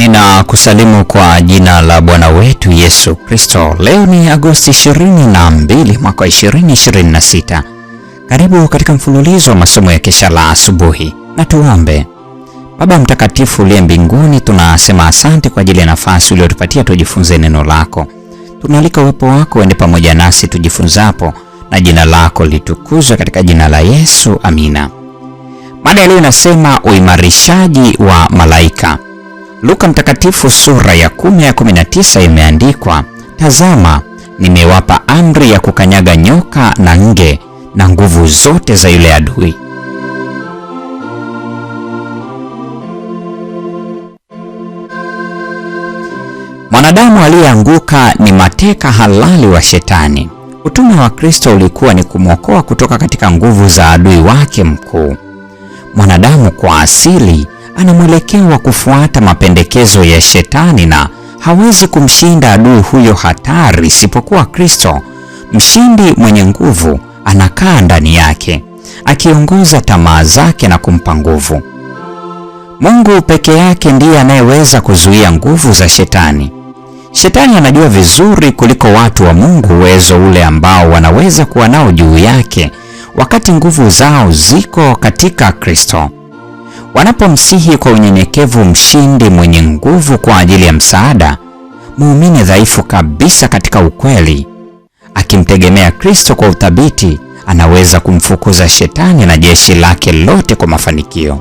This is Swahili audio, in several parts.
Ninakusalimu kwa jina la Bwana wetu Yesu Kristo. Leo ni Agosti 22 mwaka 2026. Karibu katika mfululizo wa masomo ya kesha la asubuhi. Na tuombe. Baba mtakatifu uliye mbinguni, tunasema asante kwa ajili ya nafasi uliyotupatia tujifunze neno lako. Tunaalika uwepo wako uende pamoja nasi tujifunzapo, na jina lako litukuzwe katika jina la Yesu. Amina. Mada leo inasema uimarishaji wa malaika. Luka mtakatifu sura ya 10:19 imeandikwa, tazama, nimewapa amri ya kukanyaga nyoka na nge na nguvu zote za yule adui. Mwanadamu aliyeanguka ni mateka halali wa Shetani. Utume wa Kristo ulikuwa ni kumwokoa kutoka katika nguvu za adui wake mkuu. Mwanadamu kwa asili ana mwelekeo wa kufuata mapendekezo ya Shetani na hawezi kumshinda adui huyo hatari isipokuwa Kristo, mshindi mwenye nguvu, anakaa ndani yake, akiongoza tamaa zake na kumpa nguvu. Mungu peke yake ndiye anayeweza kuzuia nguvu za Shetani. Shetani anajua vizuri kuliko watu wa Mungu uwezo ule ambao wanaweza kuwa nao juu yake wakati nguvu zao ziko katika Kristo. Wanapomsihi kwa unyenyekevu mshindi mwenye nguvu kwa ajili ya msaada, muumini dhaifu kabisa katika ukweli, akimtegemea Kristo kwa uthabiti, anaweza kumfukuza Shetani na jeshi lake lote kwa mafanikio.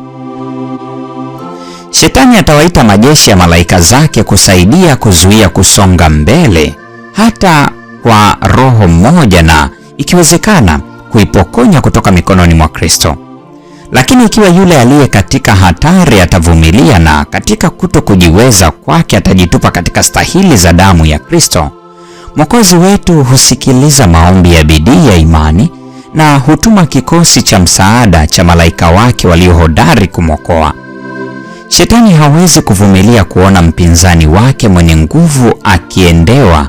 Shetani atawaita majeshi ya malaika zake kusaidia kuzuia kusonga mbele, hata kwa roho moja, na ikiwezekana kuipokonya kutoka mikononi mwa Kristo. Lakini ikiwa yule aliye katika hatari atavumilia na katika kutokujiweza kwake atajitupa katika stahili za damu ya Kristo, Mwokozi wetu husikiliza maombi ya bidii ya imani na hutuma kikosi cha msaada cha malaika wake waliohodari kumwokoa. Shetani hawezi kuvumilia kuona mpinzani wake mwenye nguvu akiendewa,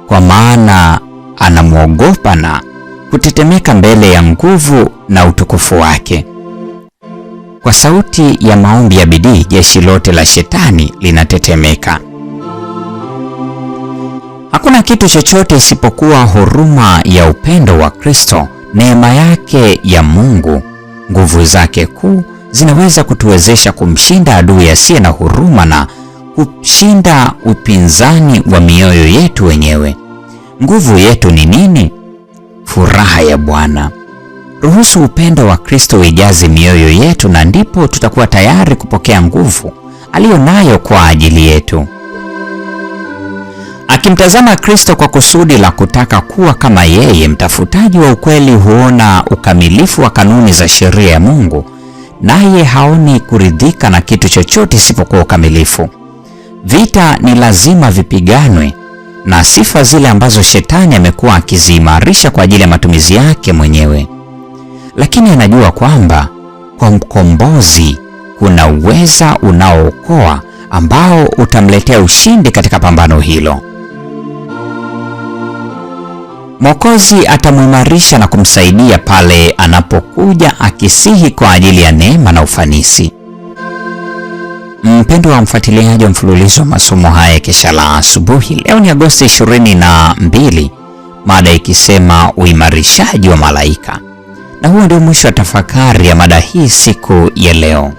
kwa maana anamwogopa na kutetemeka mbele ya nguvu na utukufu wake. Kwa sauti ya maombi ya bidii, jeshi lote la Shetani linatetemeka. Hakuna kitu chochote isipokuwa huruma ya upendo wa Kristo, neema yake ya Mungu, nguvu zake kuu zinaweza kutuwezesha kumshinda adui asiye na huruma na kushinda upinzani wa mioyo yetu wenyewe. Nguvu yetu ni nini? Furaha ya Bwana. Ruhusu upendo wa Kristo uijaze mioyo yetu, na ndipo tutakuwa tayari kupokea nguvu aliyonayo kwa ajili yetu. Akimtazama Kristo kwa kusudi la kutaka kuwa kama yeye, mtafutaji wa ukweli huona ukamilifu wa kanuni za sheria ya Mungu, naye haoni kuridhika na kitu chochote isipokuwa ukamilifu. Vita ni lazima vipiganwe na sifa zile ambazo Shetani amekuwa akiziimarisha kwa ajili ya matumizi yake mwenyewe. Lakini anajua kwamba kwa mkombozi kuna uweza unaookoa ambao utamletea ushindi katika pambano hilo. Mwokozi atamuimarisha na kumsaidia pale anapokuja akisihi kwa ajili ya neema na ufanisi. Mpendwa wa mfuatiliaji wa mfululizo wa masomo haya kesha la asubuhi, leo ni Agosti 22, mada ikisema uimarishaji wa malaika. Na huo ndio mwisho wa tafakari ya mada hii siku ya leo.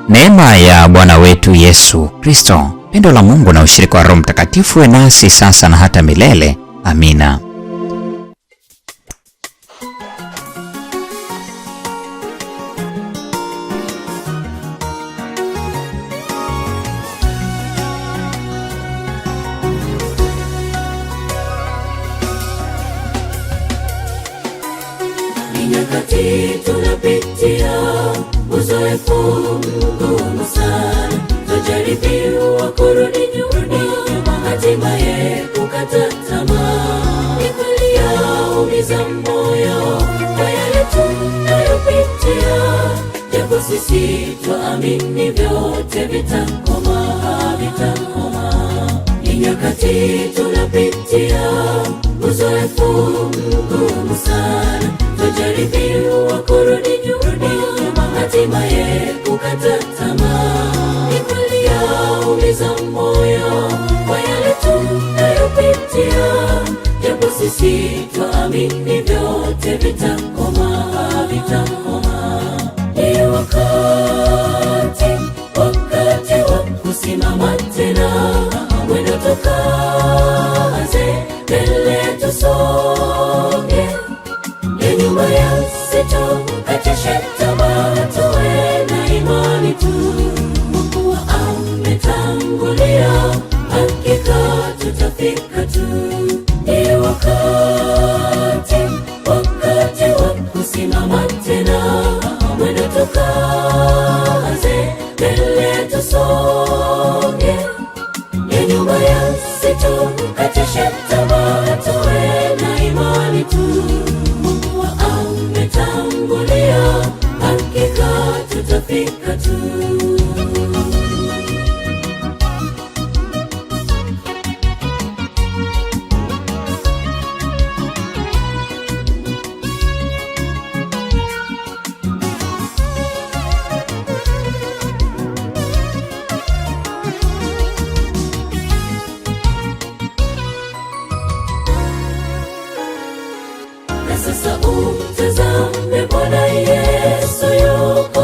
Neema ya Bwana wetu Yesu Kristo, pendo la Mungu na ushirika wa Roho Mtakatifu uwe nasi sasa na hata milele. Amina. Nyakati tunapitia uzoefu mgumu sana, tujaribiwa kurudi nyuma, hatimaye kukata tamaa. Ni kweli yaumiza moyo kwa yale tunayopitia, japo sisi twaamini vyote vitakoma. Ni nyakati tunapitia uzoefu mgumu sana, tujaribiwa kurudi nyuma, hatimaye kukata tamaa. vyote vitakoma, vitakoma. Ni wakati wa kusimama tena, mwendo tukaze, mbele tusonge, ya nyuma yasitukatishe tamaa, tuwe na imani tu. Mungu ametangulia, hakika tutafika tu. Ni wakati wa kusimama tena, mwendo tukaze, mbele tusonge, ya nyuma yasitukatishe tamaa, tuwe na imani tu. Mungu ametangulia, hakika tutafika tu. Sasa umtazame Bwana Yesu, yuko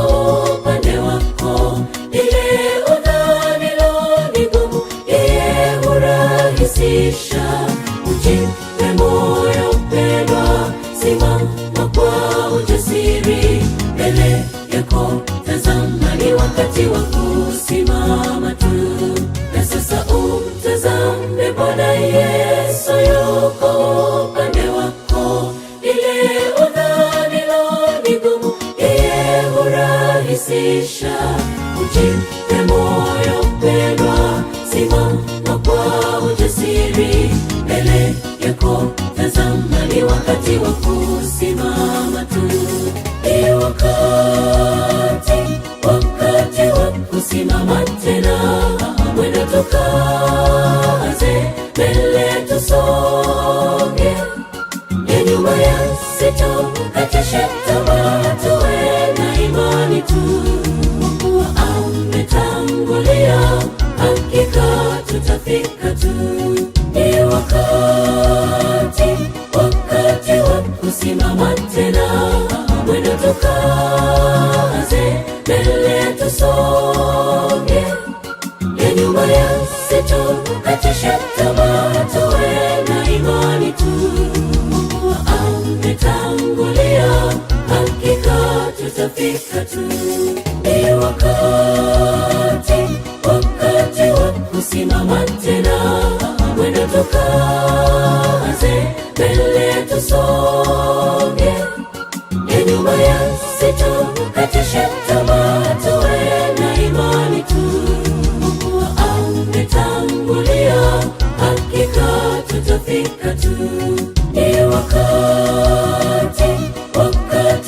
upande wako. Ile udhanilo ni gumu, yeye hurahisisha. Ujipe moyo mpendwa, simama kwa ujasiri, mbele yako tazama, ni wakati wa kusimama tu. Na sasa umtazame Bwana Yesu, yuko upande wako. Ile udhanilo ni gumu, yeye hurahisisha. Ujipe moyo mpendwa, simama kwa ujasiri, mbele yako tazama, ni wakati wa kusimama tu. Ni wakati wa kusimama tena, mwendo tukaze, mbele tusonge, ya nyuma yasitukatishe tamaa, tuwe na imani tu. Mungu ametangulia, hakika tutafika tu. Ni wakati wa kusimama tena, mwendo tukaze, mbele tusonge, ya nyuma yasitukatishe tamaa, tuwe na imani tu. Mungu ametangulia, hakika tutafika tu. Ni wakati wa kusimama tena, mwendo tukaze, mbele tusonge, ya nyuma yasitukatishe tamaa, tuwe na imani tu. Mungu ametangulia, hakika tutafika tu. Ni wakati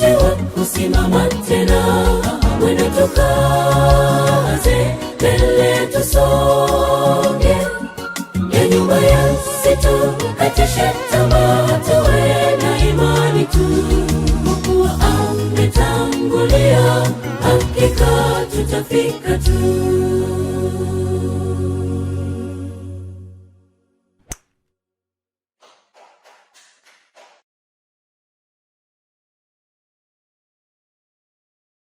wa kusimama tena, mwendo tukaze, mbele tusonge, ya nyuma yasitukatishe tamaa, tuwe na imani tu. Mungu ametangulia, hakika tutafika tu.